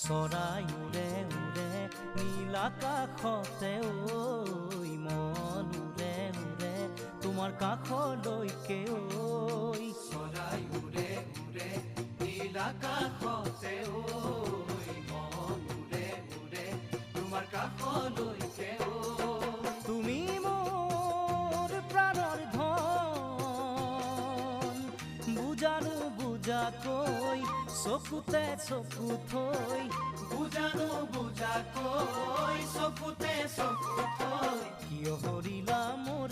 চৰাই উৰে উৰে নীল আকাশতে ঐ মন উৰে উৰে তোমাৰ কাষলৈকে ঐ চৰাই উৰে উৰে নীল আকাশতে ঐ মন উৰে উৰে তোমাৰ কাষলৈকে ঐ তুমি মোৰ প্ৰাণৰ ধন বুজানো বুজাকৈ চকুতে চকু থৈ বুজানো বুজাকৈ চকুতে চকু থৈ কিয় হৰিলা মোৰ